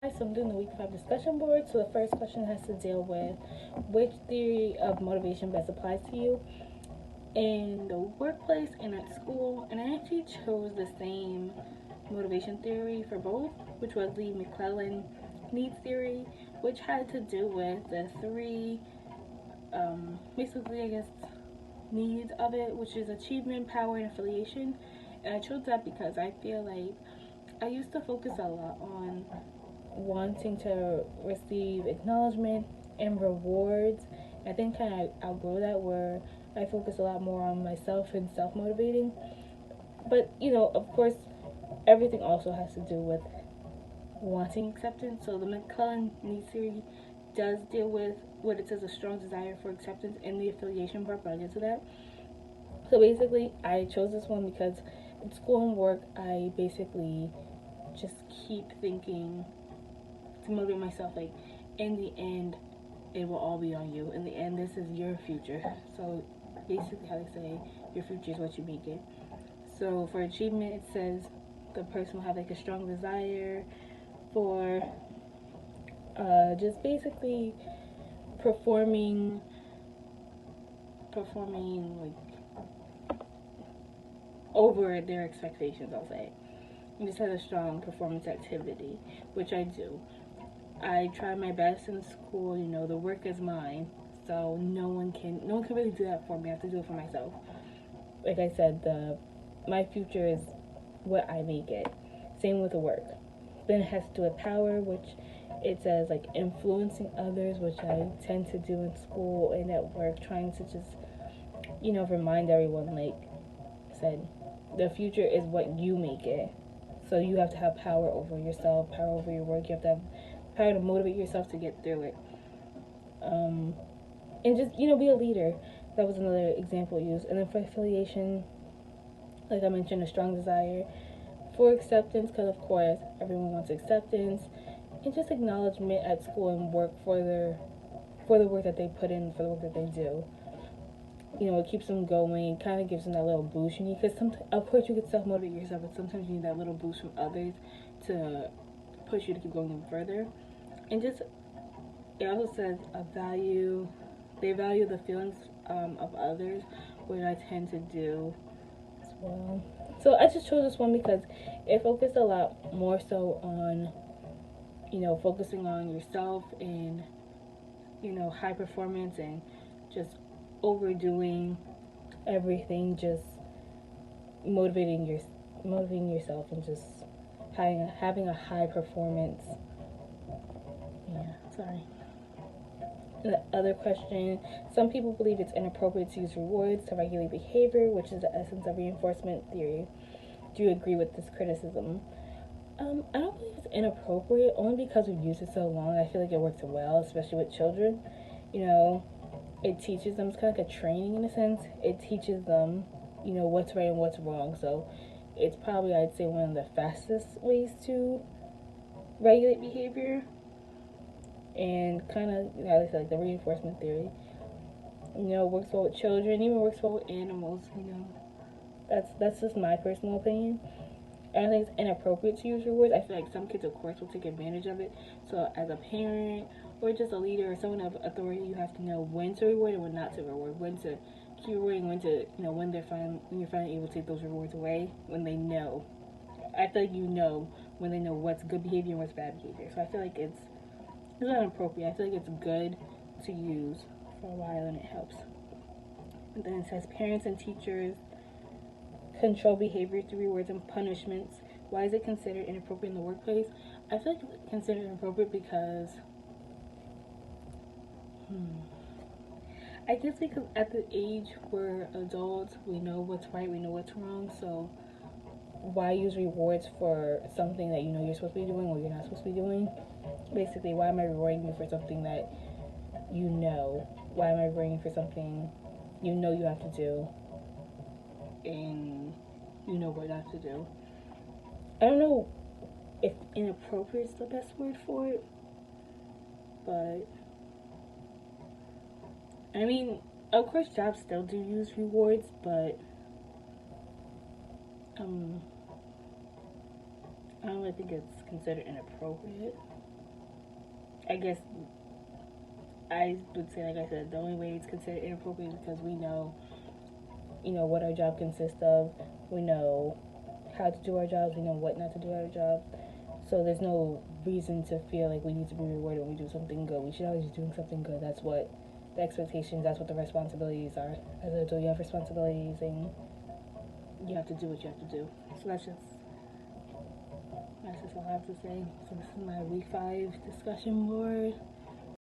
Hi, so I'm doing the week 5 discussion board. So the first question has to deal with which theory of motivation best applies to you in the workplace and at school. And I actually chose the same motivation theory for both, which was the McClellan needs theory, which had to do with the three, basically, I guess, needs of it, which is achievement, power, and affiliation. And I chose that because I feel like I used to focus a lot on wanting to receive acknowledgement and rewards. I think kind of outgrow that where I focus a lot more on myself and self motivating. But of course, everything also has to do with wanting acceptance. So the McClellan needs theory does deal with what it says a strong desire for acceptance and the affiliation part, but I'll get to that. So basically, I chose this one because in school and work, I basically just keep thinking to motivate myself, like, in the end, it will all be on you. In the end, this is your future. So basically, how they say, your future is what you make it. So for achievement, it says the person will have like a strong desire for just basically performing, like over their expectations. I'll say, and just has a strong performance activity, which I do. I try my best in school. The work is mine, so no one can really do that for me. I have to do it for myself. Like I said, the my future is what I make it. Same with the work. Then it has to do with power, which it says like influencing others, which I tend to do in school and at work, trying to just remind everyone, like I said, the future is what you make it. So you have to have power over yourself, power over your work. You have to have power to motivate yourself to get through it. Um, and just be a leader. That was another example used. And then for affiliation, like I mentioned, a strong desire for acceptance, because of course everyone wants acceptance, and just acknowledgement at school and work for the work that they put in, for the work that they do. It keeps them going. It kind of gives them that little boost you need. Because sometimes, of course, you can self motivate yourself, but sometimes you need that little boost from others to push you to keep going even further. And just it also says a value. They value the feelings of others, which I tend to do as well. So I just chose this one because it focused a lot more so on focusing on yourself and high performance and just overdoing everything, just motivating your motivating yourself and just having a high performance. Yeah, sorry. The other question, some people believe it's inappropriate to use rewards to regulate behavior, which is the essence of reinforcement theory. Do you agree with this criticism? I don't believe it's inappropriate, only because we've used it so long. I feel like it works well, especially with children. You know, it teaches them, it's kind of like a training in a sense. It teaches them, what's right and what's wrong. So it's probably, I'd say, one of the fastest ways to regulate behavior. And kind of, how they say, like the reinforcement theory, works well with children, even works well with animals. That's just my personal opinion. I don't think it's inappropriate to use rewards. I feel like some kids, of course, will take advantage of it. So, as a parent or just a leader or someone of authority, you have to know when to reward and when not to reward, when to keep rewarding, when to, when you're finally able to take those rewards away, when they know. I feel like when they know what's good behavior and what's bad behavior. So I feel like it's not inappropriate. I feel like it's good to use for a while and it helps. And then it says parents and teachers control behavior through rewards and punishments. Why is it considered inappropriate in the workplace? I feel like it's considered inappropriate because, I guess because at the age we're adults, we know what's right, we know what's wrong. So why use rewards for something that you're supposed to be doing or you're not supposed to be doing? Basically, why am I rewarding you for something that you know? Why am I rewarding you for something you have to do and you know what not to do? I don't know if inappropriate is the best word for it, but I mean, of course, jobs still do use rewards, but um, I don't really think it's considered inappropriate. I guess I would say, like I said, the only way it's considered inappropriate is because we know, what our job consists of. We know how to do our jobs. We know what not to do our jobs. So there's no reason to feel like we need to be rewarded when we do something good. We should always be doing something good. That's what the expectations, that's what the responsibilities are. As an adult, you have responsibilities and you have to do what you have to do. So that's just all I have to say. So this is my week 5 discussion board.